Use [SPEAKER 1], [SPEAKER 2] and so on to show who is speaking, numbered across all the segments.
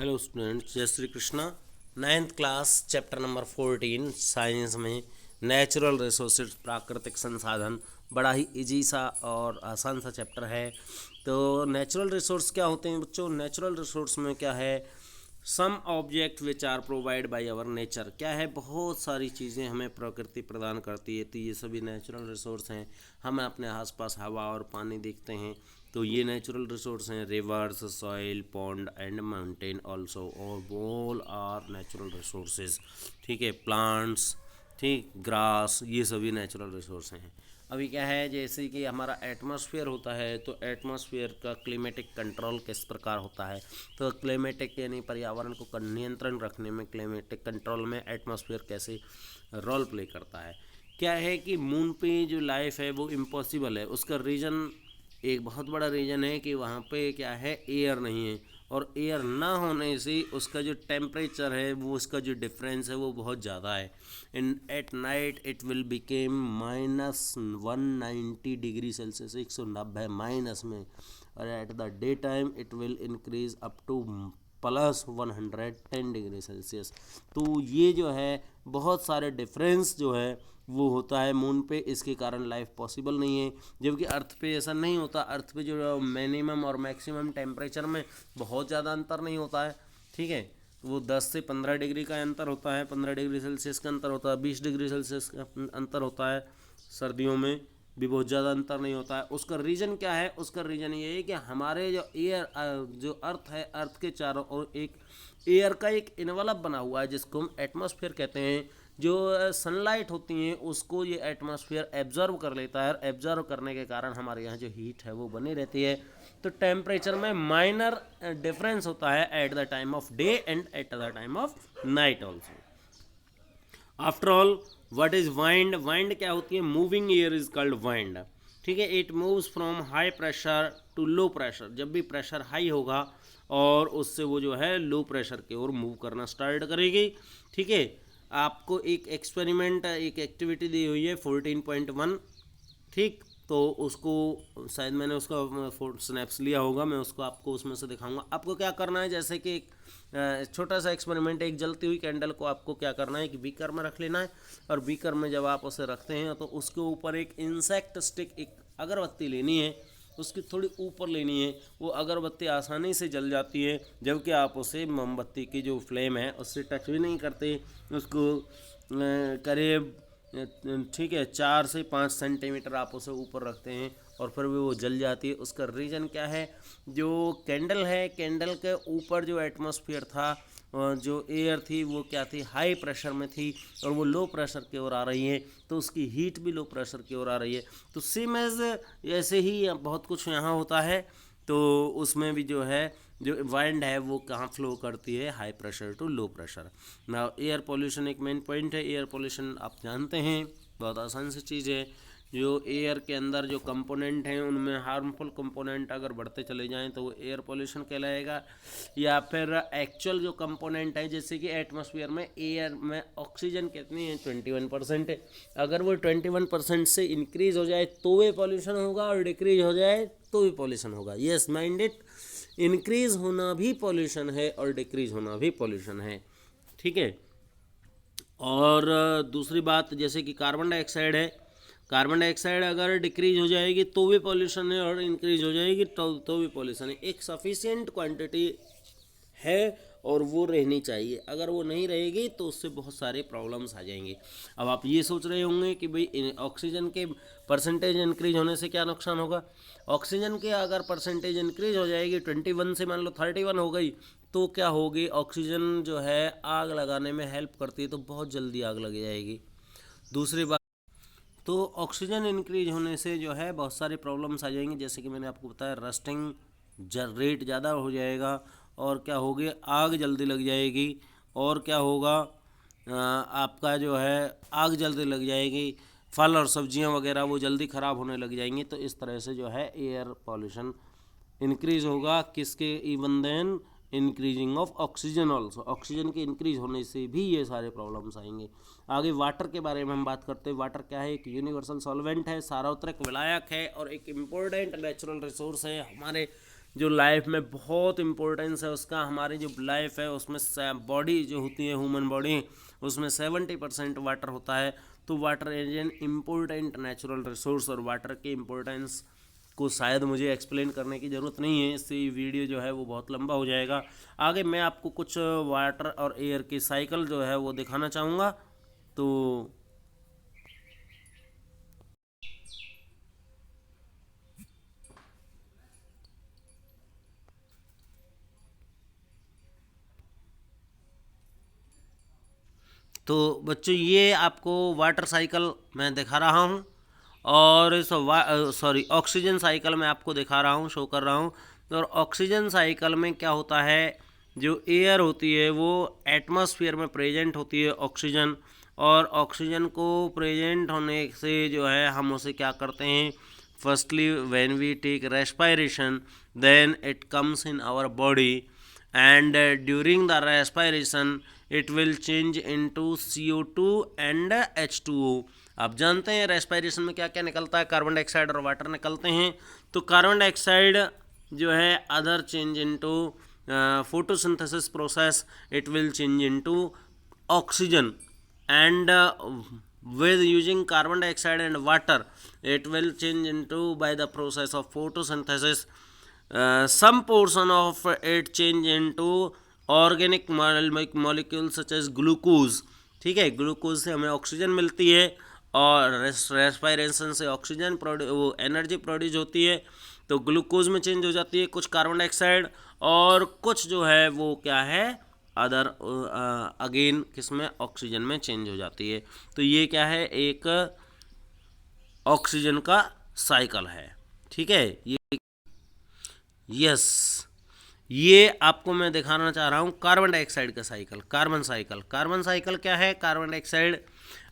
[SPEAKER 1] Hello students, जय Shri Krishna. 9th class chapter number 14 science में natural resources प्राकृतिक संसाधन बड़ा ही इजी सा और आसान सा चैप्टर है। तो नेचुरल रिसोर्स क्या होते हैं बच्चों? नेचुरल रिसोर्स में क्या है? Some object which are provide by our nature. क्या है? बहुत सारी चीज़ें हमें प्रकृति प्रदान करती है, तो ये सभी नेचुरल रिसोर्स हैं। हम अपने आसपास हवा और पानी देखते हैं, तो ये नेचुरल रिसोर्स हैं। Reverse, soil, pond and mountain also, और ऑल आर नेचुरल रिसोर्सेज। ठीक है, प्लांट्स, ठीक, ग्रास, ये सभी नेचुरल रिसोर्स हैं। अभी क्या है, जैसे कि हमारा एटमॉस्फेयर होता है, तो एटमॉस्फेयर का क्लिमेटिक कंट्रोल किस प्रकार होता है? तो क्लिमेटिक यानी पर्यावरण को नियंत्रण रखने में क्लिमेटिक कंट्रोल में एटमॉस्फेयर कैसे रोल प्ले करता है? क्या है कि मून पे जो लाइफ है वो इम्पॉसिबल है। उसका रीज़न, एक बहुत बड़ा रीज़न है कि वहाँ पे क्या है, एयर नहीं है, और एयर ना होने से उसका जो टेम्परेचर है, वो उसका जो डिफरेंस है वो बहुत ज़्यादा है। In at night it will become -190 degree Celsius, 190 minus में, और at the day time it will increase up to +110 degree Celsius. तो ये जो है बहुत सारे डिफरेंस जो है वो होता है मून पे, इसके कारण लाइफ पॉसिबल नहीं है। जबकि अर्थ पे ऐसा नहीं होता। अर्थ पे जो मिनिमम और मैक्सिमम टेम्परेचर में बहुत ज़्यादा अंतर नहीं होता है। ठीक है, वो 10 से 15 डिग्री का अंतर होता है, 15 डिग्री सेल्सियस का अंतर होता है, 20 डिग्री सेल्सियस का अंतर होता है। सर्दियों में भी बहुत ज़्यादा अंतर नहीं होता है। उसका रीज़न क्या है? उसका रीज़न ये है कि हमारे जो जो अर्थ है, अर्थ के चारों ओर एक एयर का एक इन्वलप बना हुआ है, जिसको हम एटमॉस्फेयर कहते हैं। जो सनलाइट होती हैं उसको ये एटमॉस्फेयर एब्जॉर्व कर लेता है, और एब्जॉर्व करने के कारण हमारे यहाँ जो हीट है वो बनी रहती है। तो टेम्परेचर में माइनर डिफरेंस होता है at the time of day and at the time of night also. After all, what is wind? Wind क्या होती है? Moving air is called wind. ठीक है, it moves from high pressure to low pressure. जब भी pressure high होगा और उससे वो जो है लो प्रेशर की ओर मूव करना स्टार्ट करेगी। ठीक है, आपको एक एक्सपेरिमेंट, एक एक्टिविटी दी हुई है 14.1। ठीक, तो उसको शायद मैंने उसका स्नैप्स लिया होगा, मैं उसको आपको उसमें से दिखाऊंगा। आपको क्या करना है, जैसे कि एक छोटा सा एक्सपेरिमेंट है। एक जलती हुई कैंडल को आपको क्या करना है कि बीकर में रख लेना है, और बीकर में जब आप उसे रखते हैं तो उसके ऊपर एक इंसेक्ट स्टिक, एक अगरबत्ती लेनी है, उसकी थोड़ी ऊपर लेनी है। वो अगरबत्ती आसानी से जल जाती है, जबकि आप उसे मोमबत्ती की जो फ्लेम है उससे टच भी नहीं करते। उसको करीब, ठीक है, 4 से 5 सेंटीमीटर आप उसे ऊपर रखते हैं, और फिर भी वो जल जाती है। उसका रीज़न क्या है? जो कैंडल है, कैंडल के ऊपर जो एटमॉस्फेयर था, जो एयर थी, वो क्या थी, हाई प्रेशर में थी, और वो लो प्रेशर की ओर आ रही है, तो उसकी हीट भी लो प्रेशर की ओर आ रही है। तो सेम एज ऐसे ही बहुत कुछ यहाँ होता है। तो उसमें भी जो है, जो वाइंड है वो कहाँ फ्लो करती है, high pressure to low pressure. ना, एयर पोल्यूशन एक मेन पॉइंट है। एयर पोल्यूशन आप जानते हैं, बहुत आसान सी चीज़ है। जो एयर के अंदर जो कंपोनेंट हैं, उनमें हार्मफुल कंपोनेंट अगर बढ़ते चले जाएं तो वो एयर पोल्यूशन कहलाएगा। या फिर एक्चुअल जो कंपोनेंट है, जैसे कि एटमॉस्फेयर में एयर में ऑक्सीजन कितनी है, 21% है। अगर वो 21% से इंक्रीज हो जाए तो भी पॉल्यूशन होगा, और डिक्रीज हो जाए तो भी पॉल्यूशन होगा। यस, माइंड इट, इंक्रीज होना भी पॉल्यूशन है और डिक्रीज होना भी पॉल्यूशन है। ठीक है, और दूसरी बात, जैसे कि कार्बन डाइऑक्साइड है, कार्बन डाइऑक्साइड अगर डिक्रीज हो जाएगी तो भी पॉल्यूशन है, और इंक्रीज हो जाएगी तो भी पॉल्यूशन है। एक सफिशिएंट क्वांटिटी है और वो रहनी चाहिए। अगर वो नहीं रहेगी तो उससे बहुत सारे प्रॉब्लम्स आ जाएंगे। अब आप ये सोच रहे होंगे कि भाई ऑक्सीजन के परसेंटेज इंक्रीज होने से क्या नुकसान होगा? ऑक्सीजन के अगर परसेंटेज इंक्रीज हो जाएगी, 21 से मान लो 31 हो गई, तो क्या होगी? ऑक्सीजन जो है आग लगाने में हेल्प करती है, तो बहुत जल्दी आग लग जाएगी। दूसरी बात, तो ऑक्सीजन इंक्रीज होने से जो है बहुत सारी प्रॉब्लम्स आ जाएंगी। जैसे कि मैंने आपको बताया, रस्टिंग रेट ज़्यादा हो जाएगा, और क्या होगी, आग जल्दी लग जाएगी। और क्या होगा, आपका जो है आग जल्दी लग जाएगी, फल और सब्जियां वगैरह वो जल्दी ख़राब होने लग जाएंगी। तो इस तरह से जो है एयर पॉल्यूशन इंक्रीज होगा। किसके? Even then increasing of oxygen also. Oxygen के इंक्रीज होने से भी ये सारे प्रॉब्लम्स आएंगे। आगे वाटर के बारे में हम बात करते हैं। वाटर क्या है? एक यूनिवर्सल सॉल्वेंट है, सार्वत्रिक विलायक है, और एक इम्पोर्टेंट नेचुरल रिसोर्स है हमारे जो लाइफ में बहुत इम्पोर्टेंस है उसका, हमारी जो लाइफ है उसमें बॉडी जो होती है, ह्यूमन बॉडी, उसमें 70% वाटर होता है। तो water is an important natural resource, और वाटर की इम्पोर्टेंस को शायद मुझे एक्सप्लेन करने की ज़रूरत नहीं है, इससे वीडियो जो है वो बहुत लंबा हो जाएगा। आगे मैं आपको कुछ वाटर और एयर की साइकिल जो है वो दिखाना चाहूँगा। तो बच्चों ये आपको वाटर साइकिल मैं दिखा रहा हूँ, और इस ऑक्सीजन साइकिल मैं आपको दिखा रहा हूँ, शो कर रहा हूँ। और ऑक्सीजन साइकिल में क्या होता है, जो एयर होती है वो एटमॉस्फेयर में प्रेजेंट होती है ऑक्सीजन, और ऑक्सीजन को प्रेजेंट होने से जो है हम उसे क्या करते हैं, firstly when we take respiration then it comes in our body, and during the respiration it will change into CO2 and H2O। आप जानते हैं रेस्पायरेशन में क्या क्या निकलता है, कार्बन डाइऑक्साइड और वाटर निकलते हैं। तो कार्बन डाइऑक्साइड जो है other change into photosynthesis process, it will change into oxygen, and with using carbon dioxide and water it will change into by the process of photosynthesis, some portion of it change into organic molecules such as glucose। ठीक है, glucose से हमें oxygen मिलती है, और respiration से oxygen वो energy produce होती है, तो ग्लूकोज में चेंज हो जाती है कुछ कार्बन डाइऑक्साइड, और कुछ जो है वो क्या है अदर अगेन किसमें, ऑक्सीजन में चेंज हो जाती है। तो ये क्या है, एक ऑक्सीजन का साइकिल है। ठीक है, यस ये आपको मैं दिखाना चाह रहा हूँ कार्बन डाइऑक्साइड का cycle, carbon cycle. Carbon cycle क्या है, कार्बन डाइऑक्साइड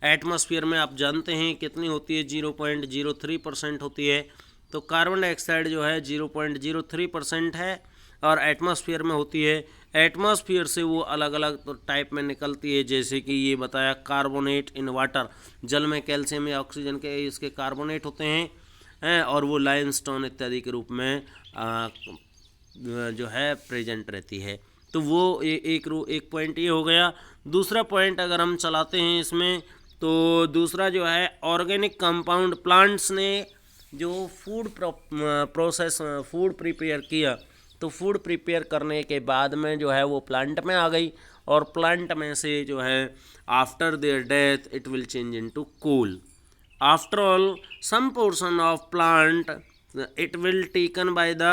[SPEAKER 1] एटमॉस्फेयर में आप जानते हैं कितनी होती है, 0.03% होती है। तो कार्बन डाइऑक्साइड जो है 0.03% है, और एटमॉस्फेयर में होती है। एटमॉस्फेयर से वो अलग अलग तो टाइप में निकलती है, जैसे कि ये बताया कार्बोनेट इन वाटर, जल में कैल्शियम या ऑक्सीजन के इसके कार्बोनेट होते हैं, और वो लाइमस्टोन इत्यादि के रूप में जो है प्रेजेंट रहती है। तो वो एक पॉइंट ये हो गया। दूसरा पॉइंट अगर हम चलाते हैं इसमें, तो दूसरा जो है ऑर्गेनिक कंपाउंड, प्लांट्स ने जो फूड प्रिपेयर किया, तो फूड प्रिपेयर करने के बाद में जो है वो प्लांट में आ गई, और प्लांट में से जो है after their death it will change into coal. After all some portion of plant it will taken by the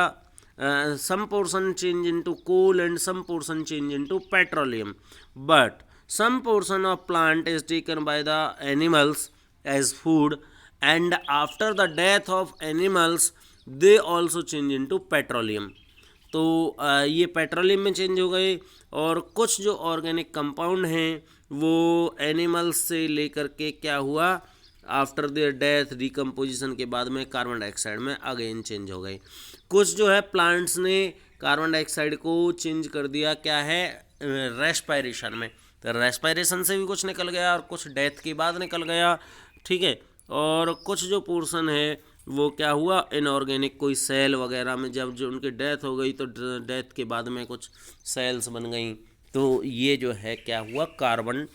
[SPEAKER 1] some portion change into coal and some portion change into petroleum, but some portion of plant is taken by the animals as food, and after the death of animals they also change into petroleum। तो ये petroleum में change हो गए, और कुछ जो organic compound हैं वो एनिमल्स से लेकर के क्या हुआ, आफ्टर देयर डेथ डिकम्पोजिशन के बाद में कार्बन डाइऑक्साइड में अगेन चेंज हो गई। कुछ जो है प्लांट्स ने कार्बन डाइऑक्साइड को चेंज कर दिया, क्या है, रेस्पायरेशन में। तो रेस्पायरेशन से भी कुछ निकल गया, और कुछ डेथ के बाद निकल गया। ठीक है, और कुछ जो पोर्शन है वो क्या हुआ, इनऑर्गेनिक, कोई सेल वगैरह में जब जो उनकी डेथ हो गई, तो डेथ के बाद में कुछ सेल्स बन गई। तो ये जो है क्या हुआ, कार्बन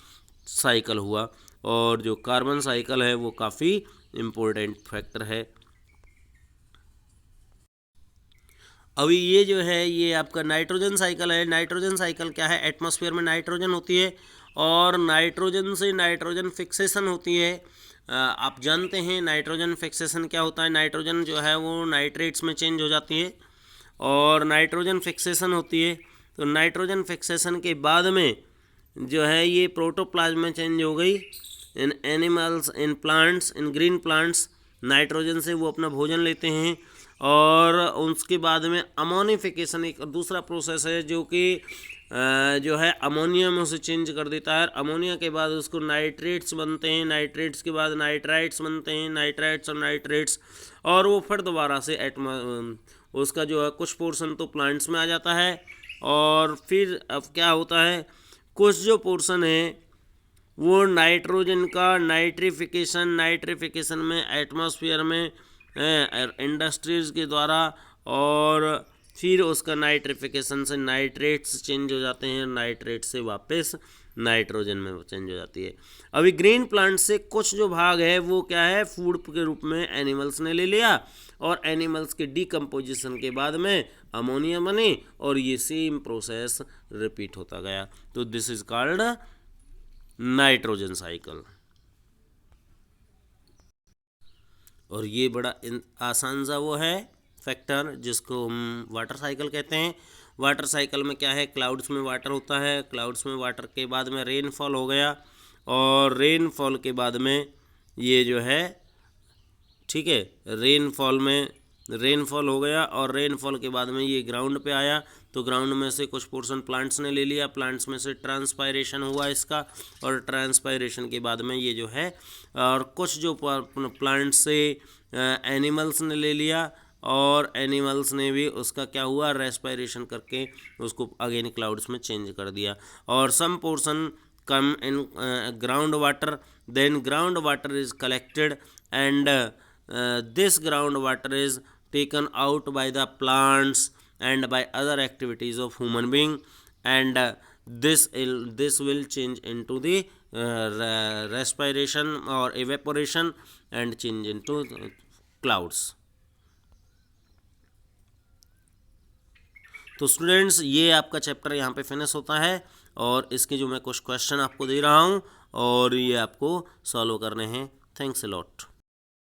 [SPEAKER 1] साइकिल हुआ। और जो कार्बन साइकिल है वो काफ़ी इम्पोर्टेंट फैक्टर है। अभी ये जो है ये आपका नाइट्रोजन साइकिल है। नाइट्रोजन साइकिल क्या है, एटमॉस्फेयर में नाइट्रोजन होती है, और नाइट्रोजन से नाइट्रोजन फिक्सेशन होती है। आप जानते हैं नाइट्रोजन फिक्सेशन क्या होता है, नाइट्रोजन जो है वो नाइट्रेट्स में चेंज हो जाती है, और नाइट्रोजन फिक्सेशन होती है। तो नाइट्रोजन फिक्सेशन के बाद में जो है ये प्रोटोप्लाज्म में चेंज हो गई, in animals, in plants, in green plants, nitrogen से वो अपना भोजन लेते हैं। और उसके बाद में अमोनिफिकेशन एक दूसरा प्रोसेस है, जो कि जो है अमोनिया में उसे चेंज कर देता है। अमोनिया के बाद उसको नाइट्रेट्स बनते हैं, नाइट्रेट्स के बाद नाइट्राइट्स बनते हैं, नाइट्राइट्स और नाइट्रेट्स, और वो फिर दोबारा से उसका जो है कुछ पोर्शन तो प्लांट्स में आ जाता है। और फिर अब क्या होता है, कुछ जो पोर्शन है वो नाइट्रोजन का नाइट्रिफिकेशन में एटमॉस्फेयर में इंडस्ट्रीज़ के द्वारा और फिर उसका नाइट्रिफिकेशन से नाइट्रेट्स चेंज हो जाते हैं, नाइट्रेट से वापस नाइट्रोजन में चेंज हो जाती है। अभी ग्रीन प्लांट से कुछ जो भाग है वो क्या है, फूड के रूप में एनिमल्स ने ले लिया, और एनिमल्स के डिकम्पोजिशन के बाद में अमोनिया बने, और ये सेम प्रोसेस रिपीट होता गया। तो this is called nitrogen cycle. और ये बड़ा आसान सा वो है फैक्टर जिसको हम वाटर साइकिल कहते हैं। वाटर साइकिल में क्या है, क्लाउड्स में वाटर होता है, क्लाउड्स में वाटर के बाद में रेनफॉल हो गया, और रेनफॉल के बाद में ये जो है, ठीक है, रेनफॉल हो गया, और रेनफॉल के बाद में ये ग्राउंड पे आया, तो ग्राउंड में से कुछ पोर्शन प्लांट्स ने ले लिया, प्लांट्स में से ट्रांसपायरेशन हुआ इसका, और ट्रांसपायरेशन के बाद में ये जो है, और कुछ जो प्लांट से एनिमल्स ने ले लिया, और एनिमल्स ने भी उसका क्या हुआ, रेस्पायरेशन करके उसको अगेन क्लाउड्स में चेंज कर दिया। और some portion come in ground water, then ground water is collected, and this groundwater is taken out by the plants and by other activities of human being, and this will change into the respiration or evaporation and change into clouds. तो students ये आपका chapter यहाँ पे finish होता है, और इसके जो मैं कुछ क्वेश्चन आपको दे रहा हूँ और ये आपको सॉल्व करने हैं। Thanks a lot.